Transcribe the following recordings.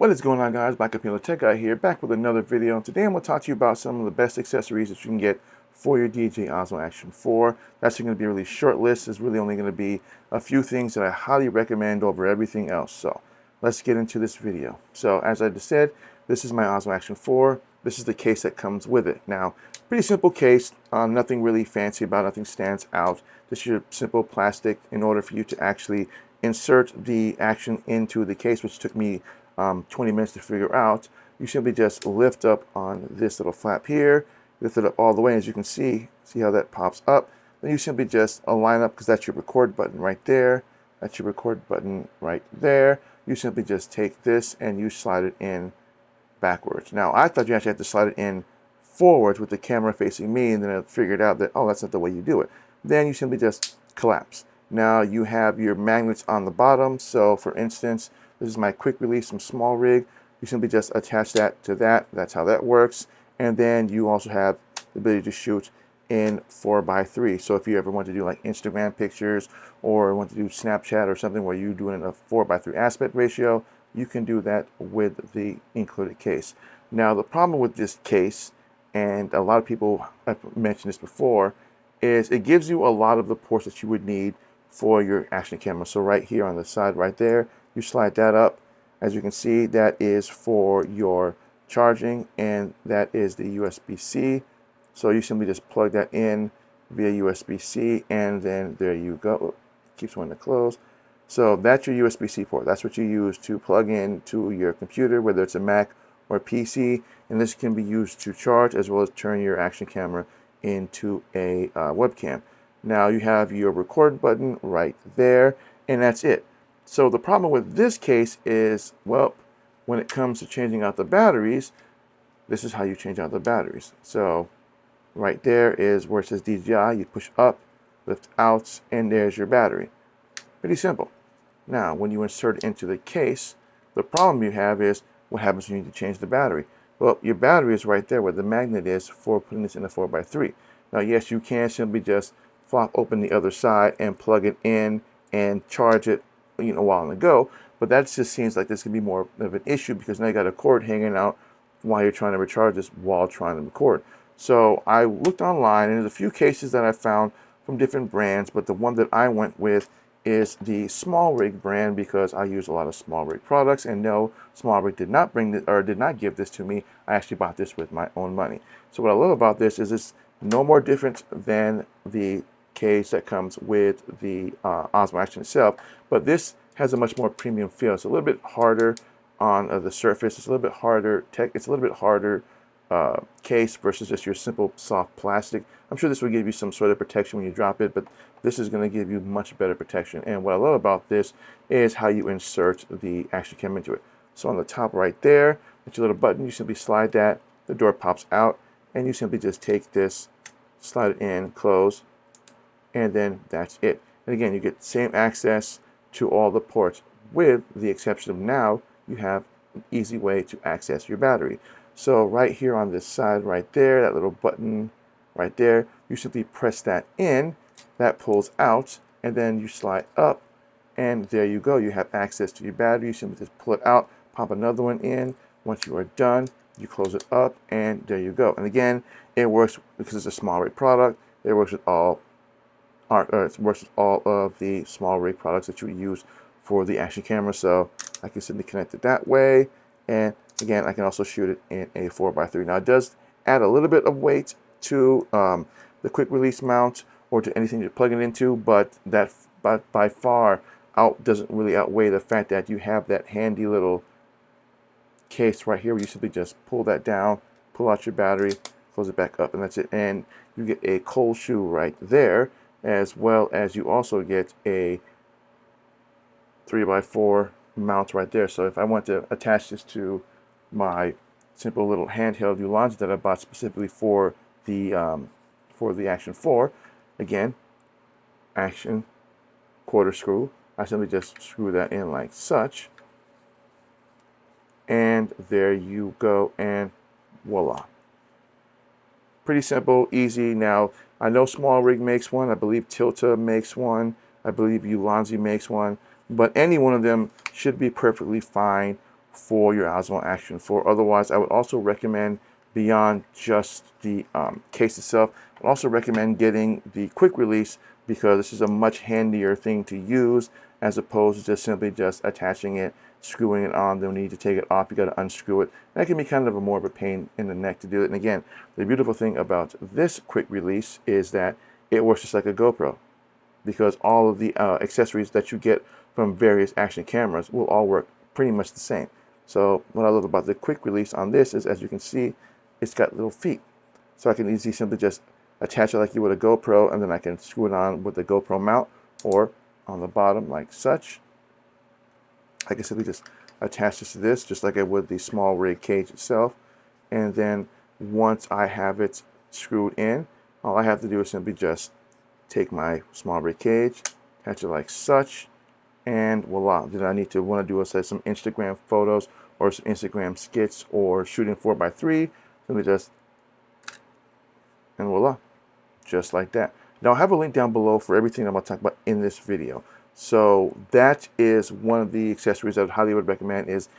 What is going on, guys? Back up here, the Tech Guy here, back with another video. And today I'm going to talk to you about some of the best accessories that you can get for your DJI Osmo Action 4. That's going to be a really short list. It's really only going to be a few things that I highly recommend over everything else. So let's get into this video. So as I just said, this is my Osmo Action 4. This is the case that comes with it. Now, pretty simple case, nothing really fancy about it, nothing stands out. Just your simple plastic in order for you to actually insert the Action into the case, which took me 20 minutes to figure out. You simply just lift up on this little flap here, lift it up all the way, as you can see how that pops up. Then you simply just align up, because that's your record button right there. That's your record button right there. You simply just take this and you slide it in backwards. Now, I thought you actually had to slide it in forwards with the camera facing me, and then I figured out that, oh, that's not the way you do it. Then you simply just collapse. Now you have your magnets on the bottom. So for instance, this is my quick release from Small Rig. You simply just attach that to that. That's how that works. And then you also have the ability to shoot in 4x3. So if you ever want to do like Instagram pictures or want to do Snapchat or something where you're doing a 4x3 aspect ratio, you can do that with the included case. Now the problem with this case, and a lot of people have mentioned this before, is it gives you a lot of the ports that you would need for your action camera. So right here on the side right there, you slide that up. As you can see, that is for your charging, and that is the USB-C. So you simply just plug that in via USB-C, and then there you go. Oops, keeps wanting to close. So that's your USB-C port. That's what you use to plug in to your computer, whether it's a Mac or PC. And this can be used to charge as well as turn your action camera into a webcam. Now you have your record button right there, and that's it. So the problem with this case is, well, when it comes to changing out the batteries, this is how you change out the batteries. So right there is where it says DJI. You push up, lift out, and there's your battery. Pretty simple. Now, when you insert it into the case, the problem you have is, what happens when you need to change the battery? Well, your battery is right there where the magnet is for putting this in a 4x3. Now, yes, you can simply just flop open the other side and plug it in and charge it, while on the go, but that just seems like this could be more of an issue, because now you got a cord hanging out while you're trying to recharge this while trying to record. So I looked online, and there's a few cases that I found from different brands, but the one that I went with is the Small Rig brand, because I use a lot of Small Rig products, and no, Small Rig did not bring this, or did not give this to me. I actually bought this with my own money. So what I love about this is it's no more different than the case that comes with the Osmo Action itself, but this has a much more premium feel. It's a little bit harder on the surface. It's a little bit harder it's a little bit harder case versus just your simple soft plastic. I'm sure this will give you some sort of protection when you drop it, but this is going to give you much better protection. And what I love about this is how you insert the action cam into it. So on the top right there, it's your little button. You simply slide that, the door pops out, and you simply just take this, slide it in, close, and then that's it. And again, you get the same access to all the ports, with the exception of now you have an easy way to access your battery. So right here on this side right there, that little button right there, you simply press that in, that pulls out, and then you slide up, and there you go. You have access to your battery. You simply just pull it out, pop another one in. Once you are done, you close it up, and there you go. And again, it works, because it's a Small Rig product, it works with all it works with all of the Small Rig products that you would use for the action camera. So I can simply connect it that way, and again, I can also shoot it in a 4x3. Now, it does add a little bit of weight to the quick release mount or to anything you're plugging into, but that by far doesn't really outweigh the fact that you have that handy little case right here where you simply just pull that down, pull out your battery, close it back up, and that's it. And you get a cold shoe right there, as well as you also get a 3x4 mount right there. So if I want to attach this to my simple little handheld Ulanzi that I bought specifically for the Action 4, again, Action quarter screw, I simply just screw that in like such, and there you go, and voila. Pretty simple, easy. Now, I know Small Rig makes one. I believe Tilta makes one. I believe Ulanzi makes one. But any one of them should be perfectly fine for your Osmo Action 4. Otherwise, I would also recommend, beyond just the case itself, I would also recommend getting the quick release, because this is a much handier thing to use as opposed to just simply just attaching it, screwing it on. Then when you need to take it off, you got to unscrew it. That can be kind of more of a pain in the neck to do it. And again, the beautiful thing about this quick release is that it works just like a GoPro, because all of the accessories that you get from various action cameras will all work pretty much the same. So what I love about the quick release on this is, as you can see, it's got little feet. So I can easily simply just attach it like you would a GoPro, and then I can screw it on with the GoPro mount, or on the bottom like such. I can simply just attach this to this, just like I would the small rig cage itself. And then once I have it screwed in, all I have to do is simply just take my small rig cage, attach it like such, and voila. Then I need to want to do some Instagram photos or some Instagram skits or shooting 4x3. Simply just, and voila, just like that. Now I have a link down below for everything I'm going to talk about in this video. So that is one of the accessories that I highly would recommend. Is,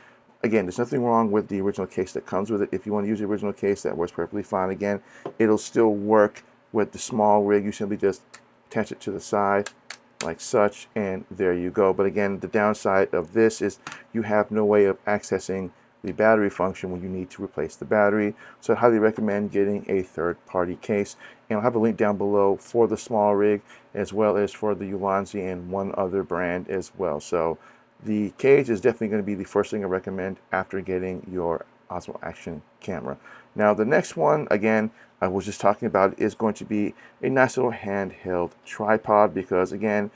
again, there's nothing wrong with the original case that comes with it. If you want to use the original case, that works perfectly fine. Again, it'll still work with the small rig. You simply just attach it to the side like such, and there you go. But again, the downside of this is you have no way of accessing the battery function when you need to replace the battery. So I highly recommend getting a third-party case. And I'll have a link down below for the small rig, as well as for the Ulanzi and one other brand as well. So the cage is definitely going to be the first thing I recommend after getting your Osmo Action camera. Now the next one, again, I was just talking about, is going to be a nice little handheld tripod, because again,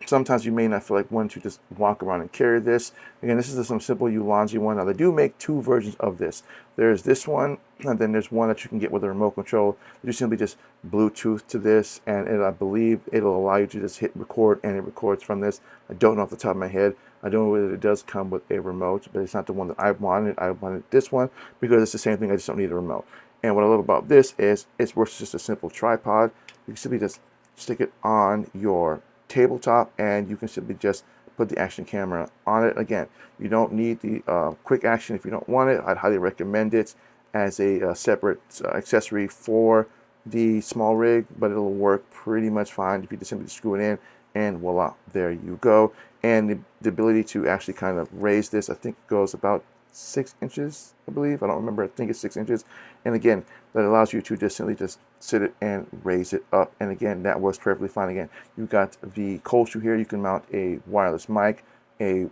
sometimes you may not feel like wanting to just walk around and carry this. Again, this is some simple Ulanzi one. Now they do make two versions of this. There's this one, and then there's one that you can get with a remote control. You simply just Bluetooth to this, and I believe it'll allow you to just hit record, and it records from this. I don't know off the top of my head. I don't know whether it does come with a remote, but it's not the one that I wanted. I wanted this one because it's the same thing. I just don't need a remote. And what I love about this is it works just a simple tripod. You can simply just stick it on your tabletop, and you can simply just put the action camera on it. Again, you don't need the quick action if you don't want it. I'd highly recommend it as a separate accessory for the small rig, but it'll work pretty much fine if you just simply screw it in, and voila, there you go. And the ability to actually kind of raise this, I think it goes about 6 inches, I believe. I don't remember. I think it's 6 inches. And again, that allows you to just simply just sit it and raise it up. And again, that works perfectly fine. Again, you've got the cold shoe here. You can mount a wireless mic, a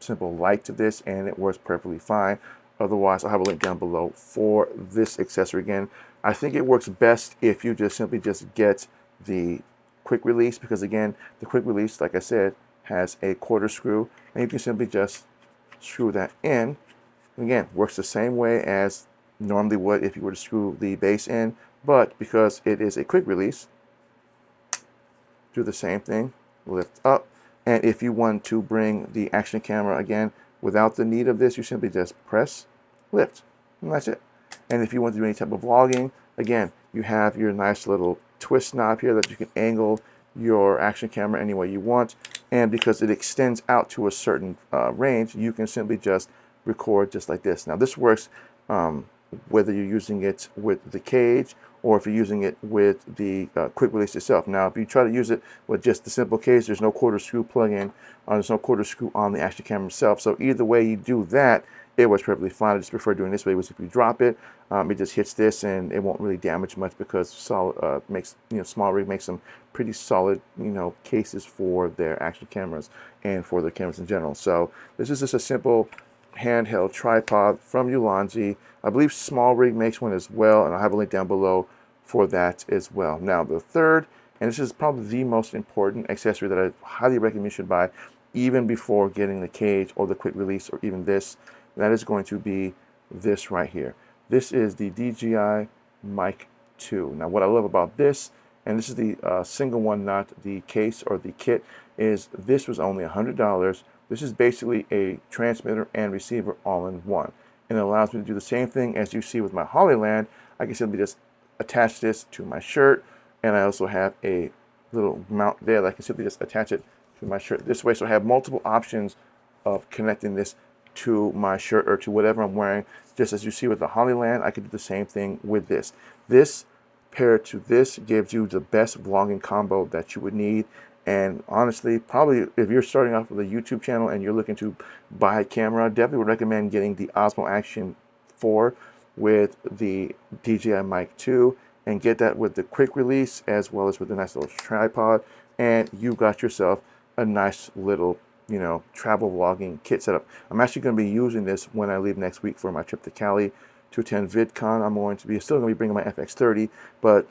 simple light to this, and it works perfectly fine. Otherwise, I'll have a link down below for this accessory. Again, I think it works best if you just simply just get the quick release, because again, the quick release, like I said, has a quarter screw, and you can simply just screw that in. Again, works the same way as normally would if you were to screw the base in, but because it is a quick release, do the same thing, lift up. And if you want to bring the action camera again without the need of this, you simply just press, lift, and that's it. And if you want to do any type of vlogging, again, you have your nice little twist knob here that you can angle your action camera any way you want. And because it extends out to a certain range, you can simply just record just like this. Now this works whether you're using it with the cage or if you're using it with the quick release itself. Now if you try to use it with just the simple cage, there's no quarter screw plug-in, there's no quarter screw on the action camera itself. So either way you do that, it works perfectly fine. I just prefer doing this way, which if you drop it, it just hits this and it won't really damage much, because solid makes, small rig makes some pretty solid, cases for their action cameras and for their cameras in general. So this is just a simple handheld tripod from Ulanzi. I believe Small Rig makes one as well, and I'll have a link down below for that as well. Now the third, and this is probably the most important accessory that I highly recommend you should buy even before getting the cage or the quick release or even this, that is going to be this right here. This is the DJI Mic 2. Now what I love about this, and this is the single one, not the case or the kit, is this was only $100. This is basically a transmitter and receiver all in one. And it allows me to do the same thing as you see with my Hollyland. I can simply just attach this to my shirt, and I also have a little mount there that I can simply just attach it to my shirt this way. So I have multiple options of connecting this to my shirt or to whatever I'm wearing. Just as you see with the Hollyland, I could do the same thing with this. This paired to this gives you the best vlogging combo that you would need. And honestly, probably if you're starting off with a YouTube channel and you're looking to buy a camera, definitely would recommend getting the Osmo Action 4 with the DJI Mic 2, and get that with the quick release as well as with a nice little tripod, and you got yourself a nice little, you know, travel vlogging kit setup. I'm actually going to be using this when I leave next week for my trip to Cali to attend VidCon. I'm going to be still going to be bringing my FX30, but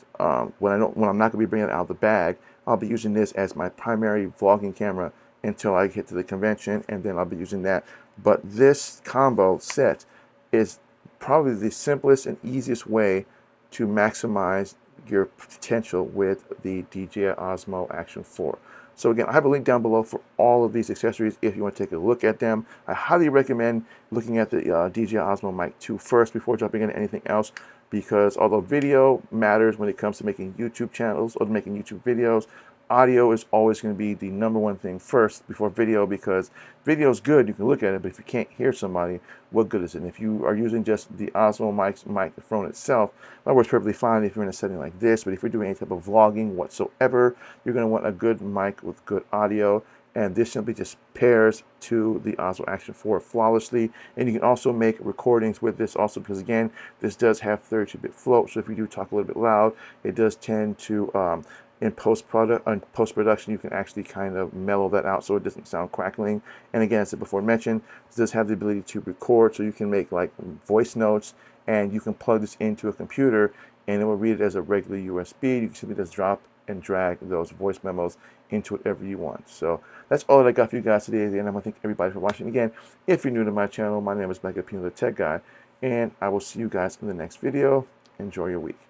when I'm not going to be bringing it out of the bag, I'll be using this as my primary vlogging camera until I get to the convention, and then I'll be using that. But this combo set is probably the simplest and easiest way to maximize your potential with the DJI Osmo Action 4. So again, I have a link down below for all of these accessories if you want to take a look at them. I highly recommend looking at the DJI Osmo Mic 2 first before jumping into anything else, because although video matters when it comes to making YouTube channels or making YouTube videos, audio is always going to be the #1 thing first before video, because video is good, you can look at it, but if you can't hear somebody, what good is it? And if you are using just the Osmo microphone itself, that works perfectly fine if you're in a setting like this, but if you're doing any type of vlogging whatsoever, you're going to want a good mic with good audio, and this simply just pairs to the Osmo Action 4 flawlessly. And you can also make recordings with this also, because again, this does have 32-bit float, so if you do talk a little bit loud, it does tend to in post-production, you can actually kind of mellow that out so it doesn't sound crackling. And again, as I before mentioned, this does have the ability to record, so you can make like voice notes, and you can plug this into a computer and it will read it as a regular USB. You can simply just drop and drag those voice memos into whatever you want. So that's all that I got for you guys today. And I want to thank everybody for watching. Again, if you're new to my channel, my name is Mega Pino the Tech Guy, and I will see you guys in the next video. Enjoy your week.